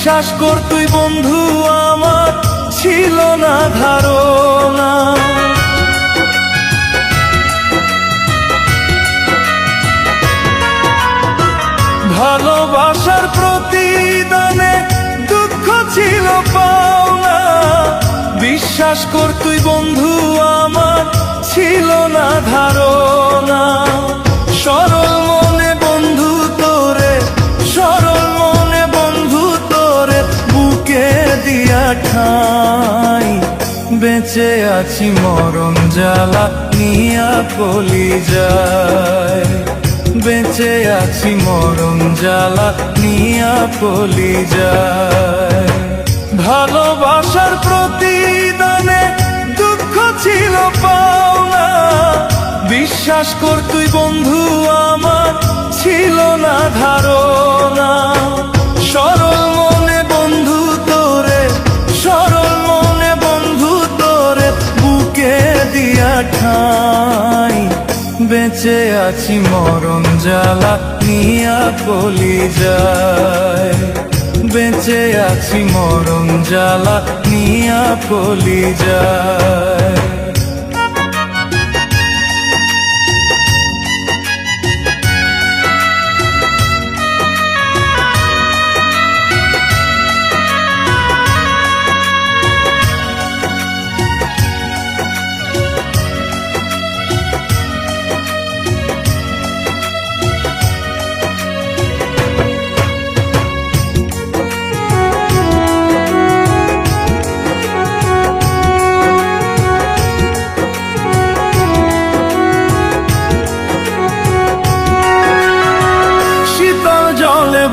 বিশ্বাস কর তুই বন্ধু আমার ছিল না ধারণা। ভালোবাসার প্রতিদানে দুঃখ ছিল পাওনা। বিশ্বাস কর তুই বন্ধু আমার ছিল না ধারণা। সরল মনে বন্ধু তোরে, সরল মনে বন্ধু তোরে বুকে দিয়া ঠাই। বেঁচে আছি মরণ জ্বালা নিয়া কলিজায়। বেঁচে আছি মরণ জ্বালা নিয়া কলিজায়। ভালোবাসার প্রতিদানে দুঃখ ছিল পাওনা। বিশ্বাস কর তুই বন্ধু আমার ছিল না ধারণা। সরল মনে বন্ধু তোরে, সরল মনে বন্ধু তোরে বুকে দিয়া ঠাই। বেঁচে আছি মরণ জ্বালা নিয়া কলিজায়। বেঁচে আছি মরণ জ্বালা নিয়া কলিজায়।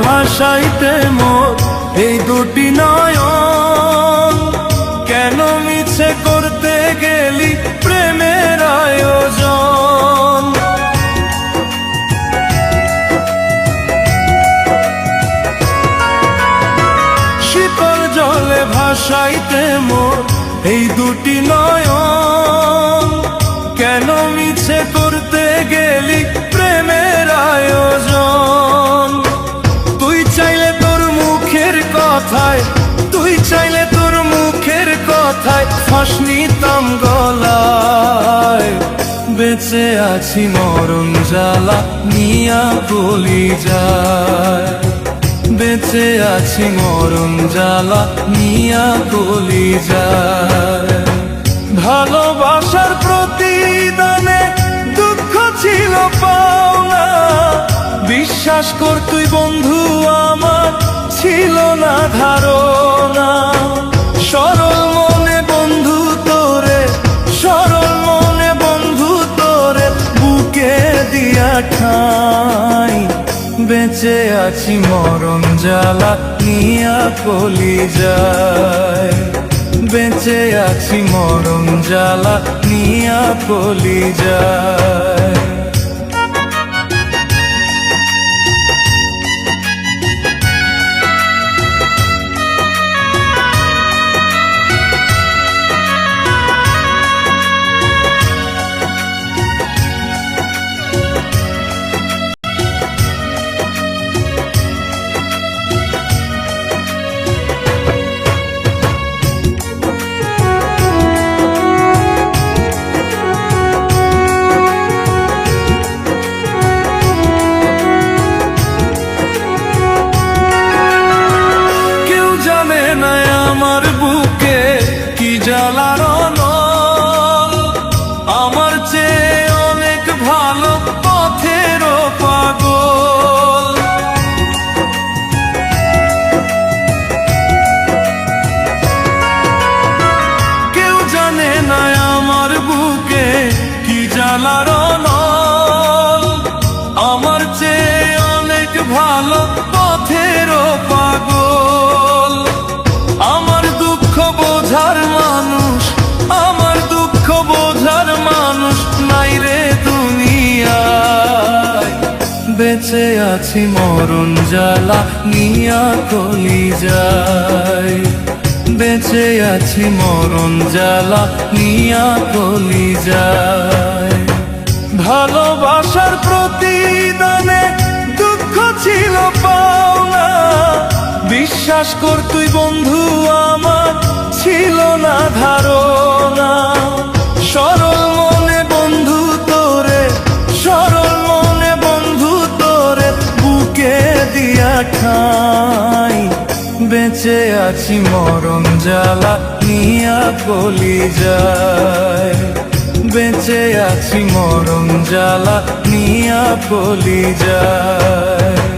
ভাসাইতে মোর এই দুটি নয়ন, কেন মিছে করতে গেলি প্রেমের আয়োজন। শীতল জলে ভাসাইতে মোর এই দুটি নয়ন, কেন মিছে করতে গেলি প্রেমের আয়োজন। তুই চাইলে তোর মুখের কথায়, তুই চাইলে তোর মুখের কথায় ফাঁস নিতাম গলায়। বেঁচে আছি মরণ জ্বালা নিয়া কলিজায়। বেঁচে আছি মরণ জ্বালা নিয়া কলিজায়। ভালোবাসার প্রতিদানে দুঃখ ছিল পাওনা। বিশ্বাস কর তুই বন্ধু আমার ছিল না ধারণা। সরল মনে বন্ধু তোরে, সরল মনে বন্ধু তোরে বুকে দিয়া ঠাই। বেঁচে আছি মরণ জ্বালা নিয়া কলিজায়। বেঁচে আছি মরণ জ্বালা নিয়া কলিজায়। আমার বুকে কি জ্বালার নল, আমার চেয়ে অনেক ভালো পথের পাগল। কেউ জানে না আমার বুকে কি জ্বালার নল, আমার চেয়ে অনেক ভালো পথের পাগল। আমার দুঃখ বোঝার মানুষ, আমার দুঃখ বোঝার মানুষ নাই রে দুনিয়ায়। বেঁচে আছি মরণ জ্বালা নিয়া কলিজায়। বেঁচে আছি মরণ জ্বালা নিয়া কলিজায়। ভালোবাসার প্রতিদানে দুঃখ ছিল পাওনা। বিশ্বাস বিশ্বাস কর তুই বন্ধু আমার ছিল না ধারণা, সরল মনে বন্ধু তোরে, সরল মনে বন্ধু তোরে বুকে দিয়া ঠাই। বেঁচে আছি মরণ জ্বালা নিয়া কলি যায়, বেঁচে আছি মরণ জ্বালা নিয়া কলি যায়।